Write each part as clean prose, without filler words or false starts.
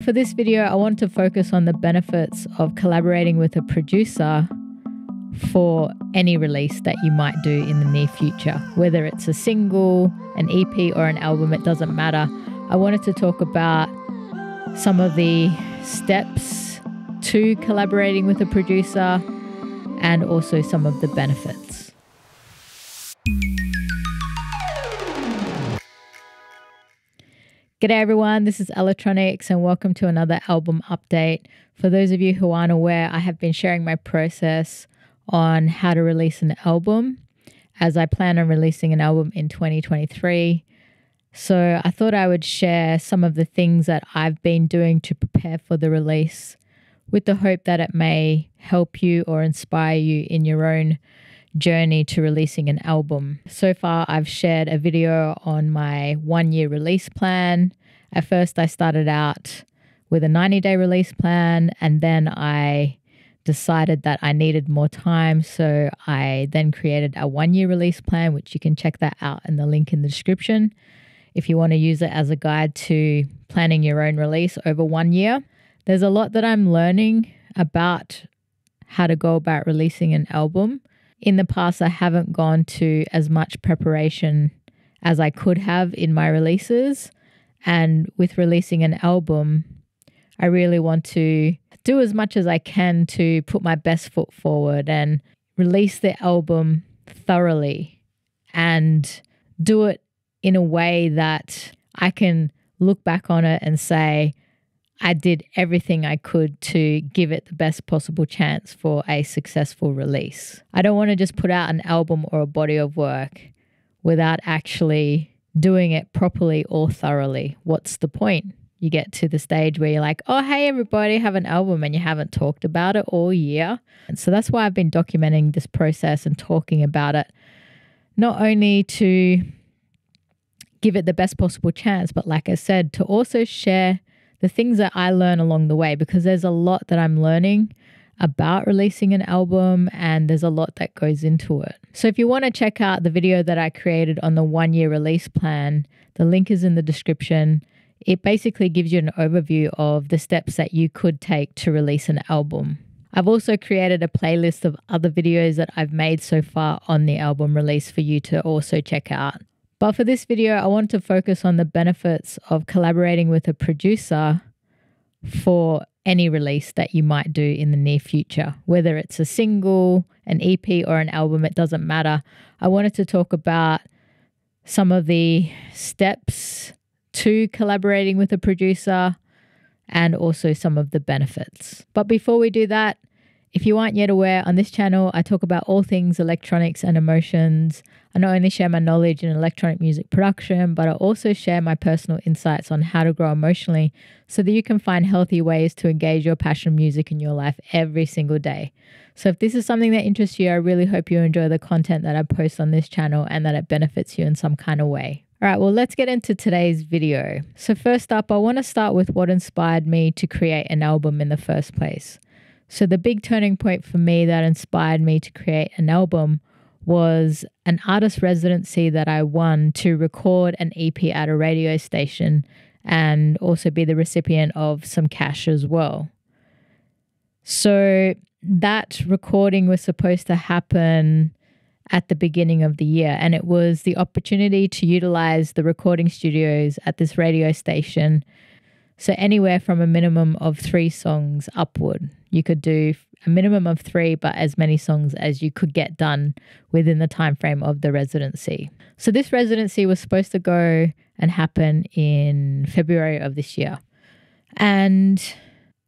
For this video, I want to focus on the benefits of collaborating with a producer for any release that you might do in the near future. Whether it's a single, an EP, or an album, it doesn't matter. I wanted to talk about some of the steps to collaborating with a producer and also some of the benefits. G'day everyone, this is Electronics and welcome to another album update. For those of you who aren't aware, I have been sharing my process on how to release an album as I plan on releasing an album in 2023. So I thought I would share some of the things that I've been doing to prepare for the release with the hope that it may help you or inspire you in your own journey to releasing an album. So far, I've shared a video on my 1-year release plan. At first, I started out with a 90-day release plan, and then I decided that I needed more time. So I then created a 1-year release plan, which you can check that out in the link in the description if you want to use it as a guide to planning your own release over 1 year. There's a lot that I'm learning about how to go about releasing an album. In the past, I haven't gone to as much preparation as I could have in my releases. And with releasing an album, I really want to do as much as I can to put my best foot forward and release the album thoroughly and do it in a way that I can look back on it and say, I did everything I could to give it the best possible chance for a successful release. I don't want to just put out an album or a body of work without actually doing it properly or thoroughly. What's the point? You get to the stage where you're like, oh, hey, everybody, I have an album, and you haven't talked about it all year. And so that's why I've been documenting this process and talking about it, not only to give it the best possible chance, but like I said, to also share the things that I learn along the way, because there's a lot that I'm learning about releasing an album and there's a lot that goes into it. So if you want to check out the video that I created on the 1-year release plan, the link is in the description. It basically gives you an overview of the steps that you could take to release an album. I've also created a playlist of other videos that I've made so far on the album release for you to also check out. But for this video, I want to focus on the benefits of collaborating with a producer for any release that you might do in the near future. Whether it's a single, an EP, or an album, it doesn't matter. I wanted to talk about some of the steps to collaborating with a producer and also some of the benefits. But before we do that, if you aren't yet aware, on this channel, I talk about all things electronics and emotions. I not only share my knowledge in electronic music production, but I also share my personal insights on how to grow emotionally so that you can find healthy ways to engage your passion music in your life every single day. So if this is something that interests you, I really hope you enjoy the content that I post on this channel and that it benefits you in some kind of way. All right, well, let's get into today's video. So first up, I want to start with what inspired me to create an album in the first place. So the big turning point for me that inspired me to create an album was an artist residency that I won to record an EP at a radio station and also be the recipient of some cash as well. So that recording was supposed to happen at the beginning of the year, and it was the opportunity to utilize the recording studios at this radio station. So anywhere from a minimum of 3 songs upward. You could do a minimum of 3, but as many songs as you could get done within the time frame of the residency. So this residency was supposed to go and happen in February of this year. And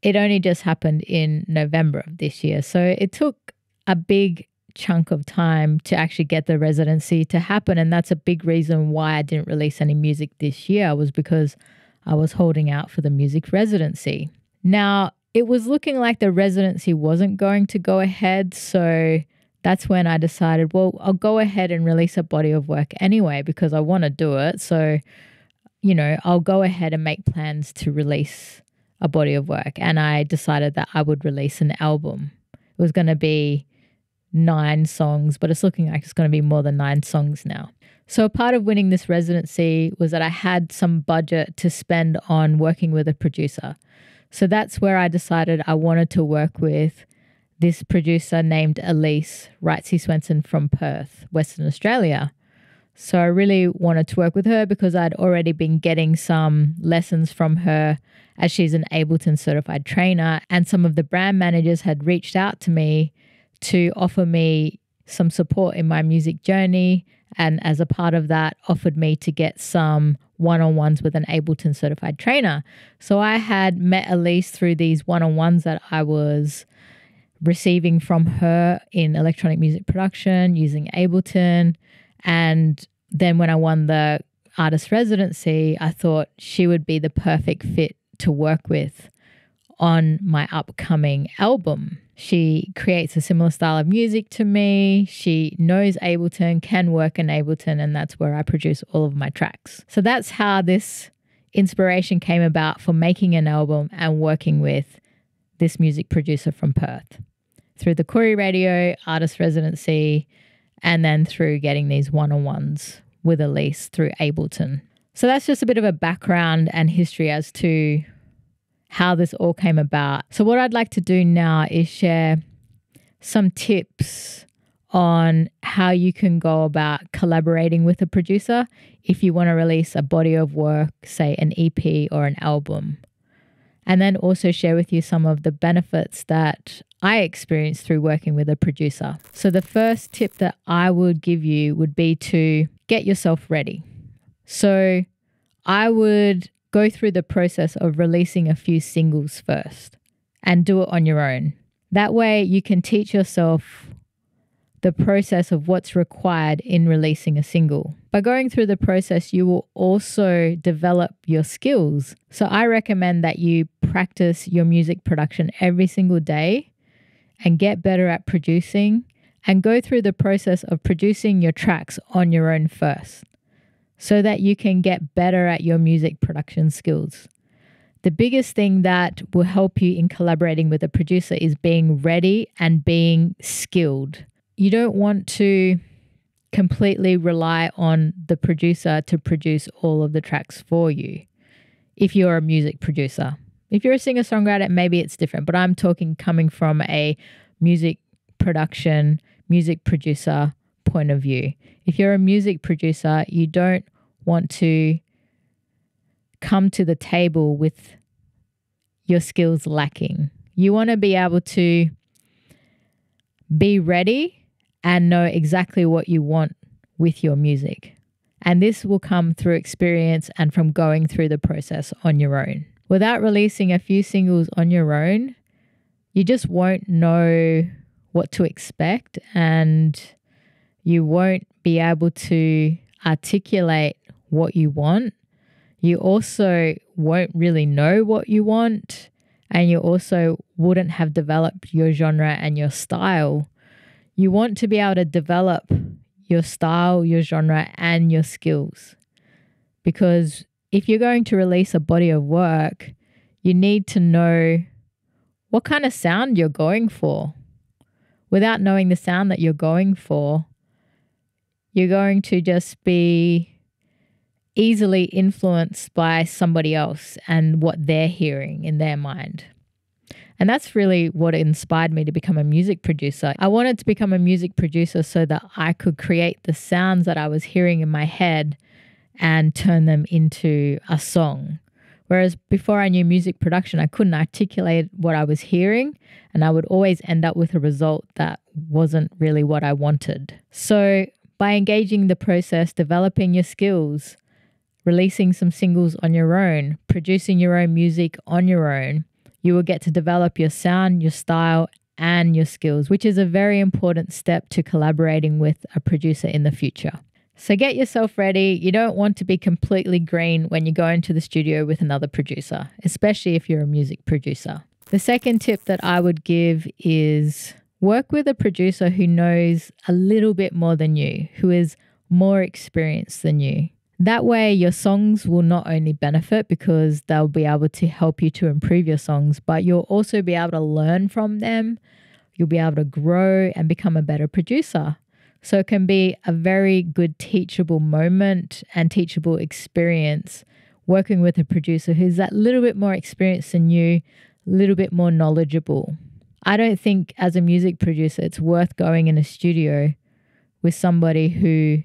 it only just happened in November of this year. So it took a big chunk of time to actually get the residency to happen. And that's a big reason why I didn't release any music this year, was because I was holding out for the music residency. Now, it was looking like the residency wasn't going to go ahead. So that's when I decided, well, I'll go ahead and release a body of work anyway because I want to do it. So, I'll go ahead and make plans to release a body of work. And I decided that I would release an album. It was going to be 9 songs, but it's looking like it's going to be more than 9 songs now. So part of winning this residency was that I had some budget to spend on working with a producer. So that's where I decided I wanted to work with this producer named Elise Wrightsy Swenson from Perth, Western Australia. So I really wanted to work with her because I'd already been getting some lessons from her as she's an Ableton certified trainer, and some of the brand managers had reached out to me to offer me some support in my music journey, and as a part of that offered me to get some one-on-ones with an Ableton certified trainer. So I had met Elise through these one-on-ones that I was receiving from her in electronic music production using Ableton. And then when I won the artist residency, I thought she would be the perfect fit to work with on my upcoming album. She creates a similar style of music to me. She knows Ableton, can work in Ableton, and that's where I produce all of my tracks. So that's how this inspiration came about for making an album and working with this music producer from Perth through the Corey Radio artist residency, and then through getting these one-on-ones with Elise through Ableton. So that's just a bit of a background and history as to how this all came about. So what I'd like to do now is share some tips on how you can go about collaborating with a producer if you want to release a body of work, say an EP or an album. And then also share with you some of the benefits that I experienced through working with a producer. So the first tip that I would give you would be to get yourself ready. So I would go through the process of releasing a few singles first and do it on your own. That way you can teach yourself the process of what's required in releasing a single. By going through the process, you will also develop your skills. So I recommend that you practice your music production every single day and get better at producing, and go through the process of producing your tracks on your own first, so that you can get better at your music production skills. The biggest thing that will help you in collaborating with a producer is being ready and being skilled. You don't want to completely rely on the producer to produce all of the tracks for you if you're a music producer. If you're a singer-songwriter, maybe it's different, but I'm talking coming from a music production, music producer point of view. If you're a music producer, you don't want to come to the table with your skills lacking. You want to be able to be ready and know exactly what you want with your music. And this will come through experience and from going through the process on your own. Without releasing a few singles on your own, you just won't know what to expect, and you won't be able to articulate what you want. You also won't really know what you want, and you also wouldn't have developed your genre and your style. You want to be able to develop your style, your genre, and your skills. Because if you're going to release a body of work, you need to know what kind of sound you're going for. Without knowing the sound that you're going for, you're going to just be easily influenced by somebody else and what they're hearing in their mind. And that's really what inspired me to become a music producer. I wanted to become a music producer so that I could create the sounds that I was hearing in my head and turn them into a song. Whereas before I knew music production, I couldn't articulate what I was hearing, and I would always end up with a result that wasn't really what I wanted. So by engaging the process, developing your skills, releasing some singles on your own, producing your own music on your own, you will get to develop your sound, your style, and your skills, which is a very important step to collaborating with a producer in the future. So get yourself ready. You don't want to be completely green when you go into the studio with another producer, especially if you're a music producer. The second tip that I would give is work with a producer who knows a little bit more than you, who is more experienced than you. That way your songs will not only benefit because they'll be able to help you to improve your songs, but you'll also be able to learn from them. You'll be able to grow and become a better producer. So it can be a very good teachable moment and teachable experience working with a producer who's that little bit more experienced than you, a little bit more knowledgeable. I don't think as a music producer it's worth going in a studio with somebody who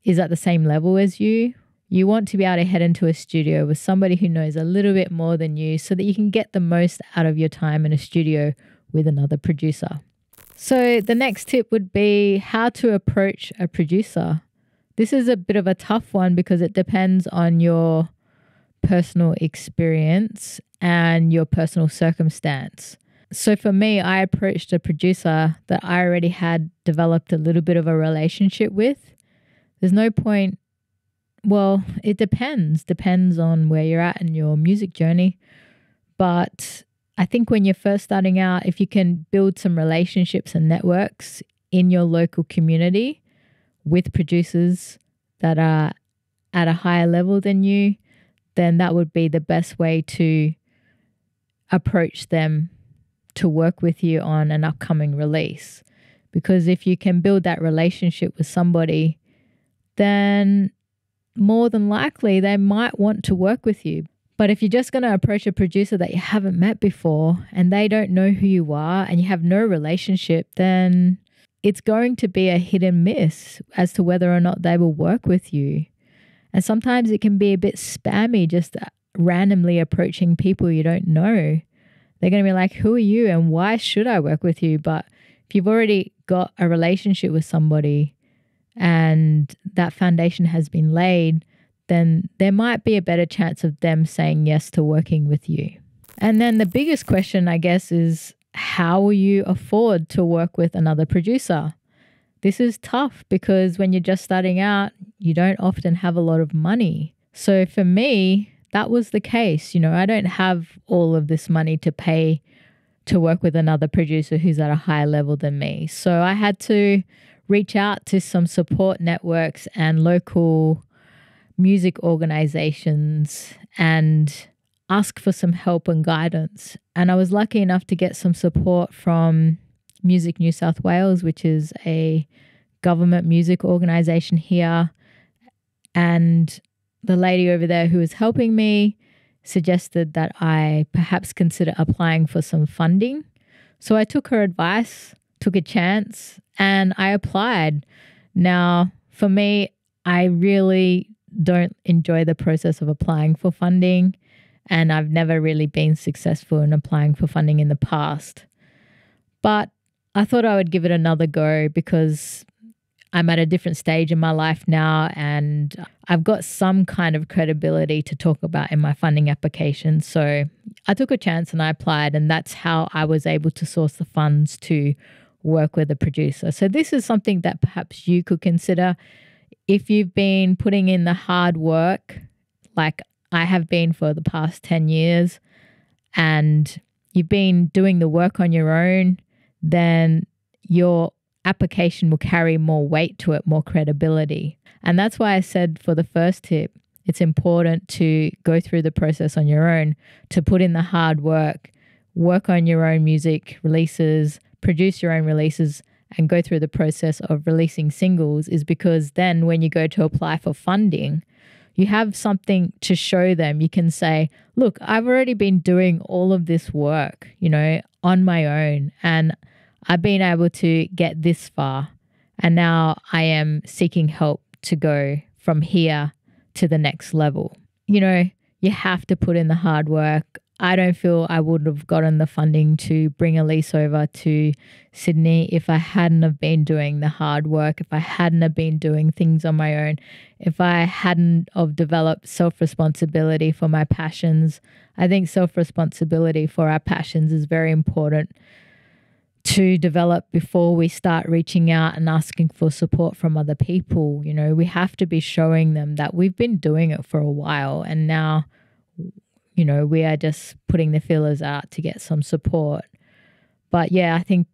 is at the same level as you. You want to be able to head into a studio with somebody who knows a little bit more than you so that you can get the most out of your time in a studio with another producer. So the next tip would be how to approach a producer. This is a bit of a tough one because it depends on your personal experience and your personal circumstance. So for me, I approached a producer that I already had developed a little bit of a relationship with. There's no point, well, it depends on where you're at in your music journey. But I think when you're first starting out, if you can build some relationships and networks in your local community with producers that are at a higher level than you, then that would be the best way to approach them to work with you on an upcoming release. Because if you can build that relationship with somebody, then more than likely they might want to work with you. But if you're just going to approach a producer that you haven't met before and they don't know who you are and you have no relationship, then it's going to be a hit and miss as to whether or not they will work with you. And sometimes it can be a bit spammy just randomly approaching people you don't know. They're going to be like, who are you and why should I work with you? But if you've already got a relationship with somebody and that foundation has been laid, then there might be a better chance of them saying yes to working with you. And then the biggest question, I guess, is how will you afford to work with another producer? This is tough because when you're just starting out, you don't often have a lot of money. So for me, that was the case. You know, I don't have all of this money to pay to work with another producer who's at a higher level than me. So I had to reach out to some support networks and local music organizations and ask for some help and guidance. And I was lucky enough to get some support from Music New South Wales, which is a government music organization here. And the lady over there who was helping me suggested that I perhaps consider applying for some funding. So I took her advice, took a chance, and I applied. Now, for me, I really don't enjoy the process of applying for funding, and I've never really been successful in applying for funding in the past. But I thought I would give it another go because I'm at a different stage in my life now and I've got some kind of credibility to talk about in my funding application. So I took a chance and I applied, and that's how I was able to source the funds to work with a producer. So this is something that perhaps you could consider if you've been putting in the hard work, like I have been for the past 10 years, and you've been doing the work on your own, then your application will carry more weight to it, more credibility. And that's why I said for the first tip, it's important to go through the process on your own, to put in the hard work on your own music releases, produce your own releases, and go through the process of releasing singles, is because then when you go to apply for funding, you have something to show them. You can say, look, I've already been doing all of this work, on my own, and I've been able to get this far. And now I am seeking help to go from here to the next level. You have to put in the hard work. I don't feel I would have gotten the funding to bring Elise over to Sydney if I hadn't have been doing the hard work, if I hadn't have been doing things on my own, if I hadn't have developed self-responsibility for my passions. I think self-responsibility for our passions is very important to develop before we start reaching out and asking for support from other people. We have to be showing them that we've been doing it for a while, and now we are just putting the feelers out to get some support. But yeah, I think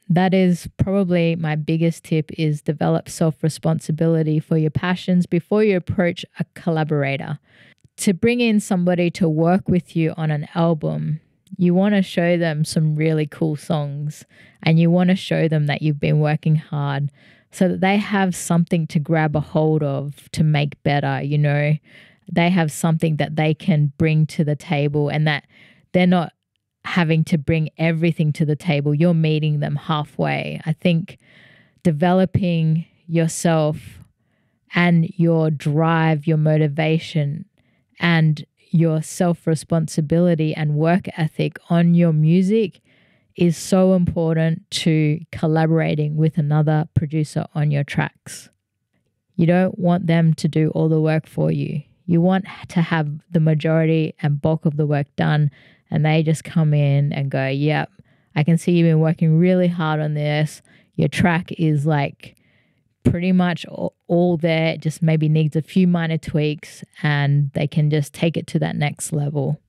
that is probably my biggest tip, is develop self-responsibility for your passions before you approach a collaborator. To bring in somebody to work with you on an album, you want to show them some really cool songs, and you want to show them that you've been working hard. so that they have something to grab a hold of to make better, you know. They have something that they can bring to the table, and that they're not having to bring everything to the table. You're meeting them halfway. I think developing yourself and your drive, your motivation, and your self-responsibility and work ethic on your music is so important to collaborating with another producer on your tracks. You don't want them to do all the work for you. You want to have the majority and bulk of the work done, and they just come in and go, yep, I can see you've been working really hard on this. Your track is like pretty much all there, it just maybe needs a few minor tweaks, and they can just take it to that next level.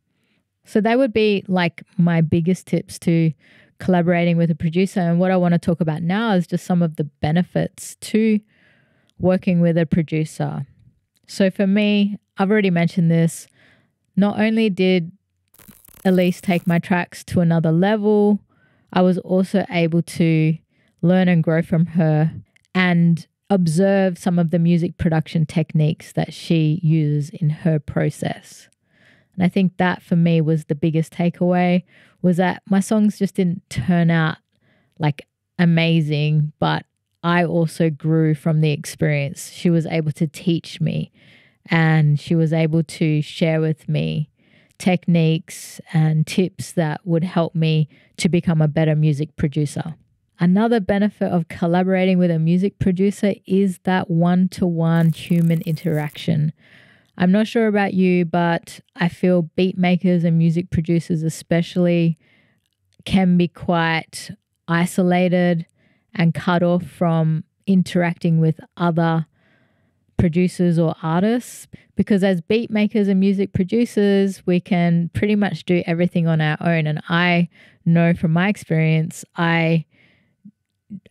So that would be like my biggest tips to collaborating with a producer. And what I want to talk about now is just some of the benefits to working with a producer. So for me, I've already mentioned this. Not only did Elise take my tracks to another level, I was also able to learn and grow from her and observe some of the music production techniques that she uses in her process. And I think that for me was the biggest takeaway, was that my songs just didn't turn out like amazing, but I also grew from the experience. She was able to teach me, and she was able to share with me techniques and tips that would help me to become a better music producer. Another benefit of collaborating with a music producer is that one-to-one human interaction. I'm not sure about you, but I feel beat makers and music producers especially can be quite isolated and cut off from interacting with other producers or artists, because as beat makers and music producers, we can pretty much do everything on our own. And I know from my experience, I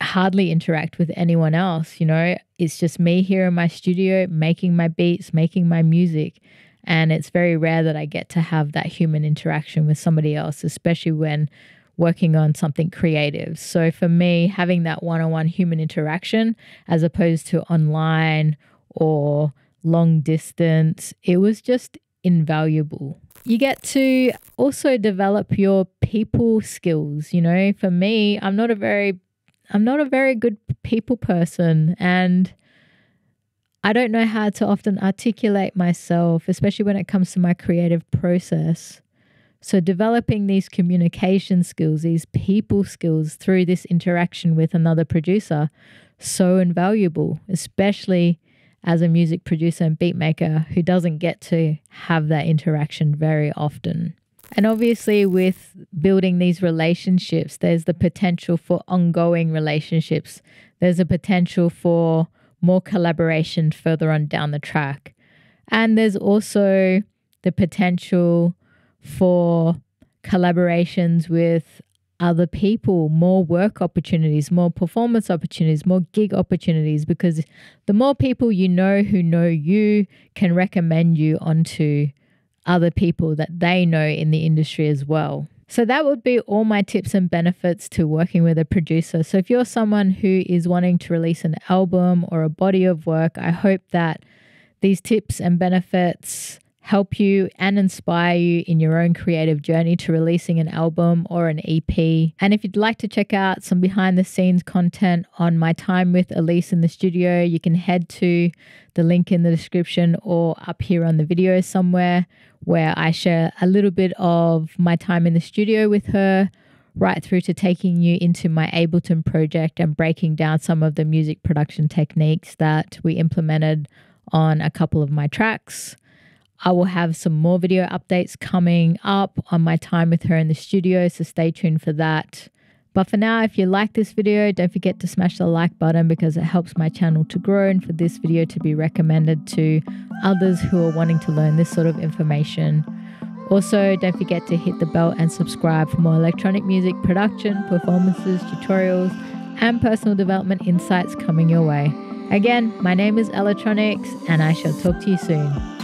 hardly interact with anyone else. You know, it's just me here in my studio making my beats, making my music. And it's very rare that I get to have that human interaction with somebody else, especially when working on something creative. So for me, having that one-on-one human interaction as opposed to online or long distance, it was just invaluable. You get to also develop your people skills. You know, for me, I'm not a very good people person, and I don't know how to often articulate myself, especially when it comes to my creative process. So developing these communication skills, these people skills through this interaction with another producer, so invaluable, especially as a music producer and beat maker who doesn't get to have that interaction very often. And obviously with building these relationships, there's the potential for ongoing relationships. There's a potential for more collaboration further on down the track. And there's also the potential for collaborations with other people, more work opportunities, more performance opportunities, more gig opportunities, because the more people you know who know you can recommend you onto other people that they know in the industry as well. So that would be all my tips and benefits to working with a producer. So if you're someone who is wanting to release an album or a body of work, I hope that these tips and benefits help you and inspire you in your own creative journey to releasing an album or an EP. And if you'd like to check out some behind the scenes content on my time with Elise in the studio, you can head to the link in the description or up here on the video somewhere, where I share a little bit of my time in the studio with her, right through to taking you into my Ableton project and breaking down some of the music production techniques that we implemented on a couple of my tracks. I will have some more video updates coming up on my time with her in the studio, so stay tuned for that. But for now, if you like this video, don't forget to smash the like button, because it helps my channel to grow and for this video to be recommended to others who are wanting to learn this sort of information. Also, don't forget to hit the bell and subscribe for more electronic music production, performances, tutorials, and personal development insights coming your way. Again, my name is Electronics, and I shall talk to you soon.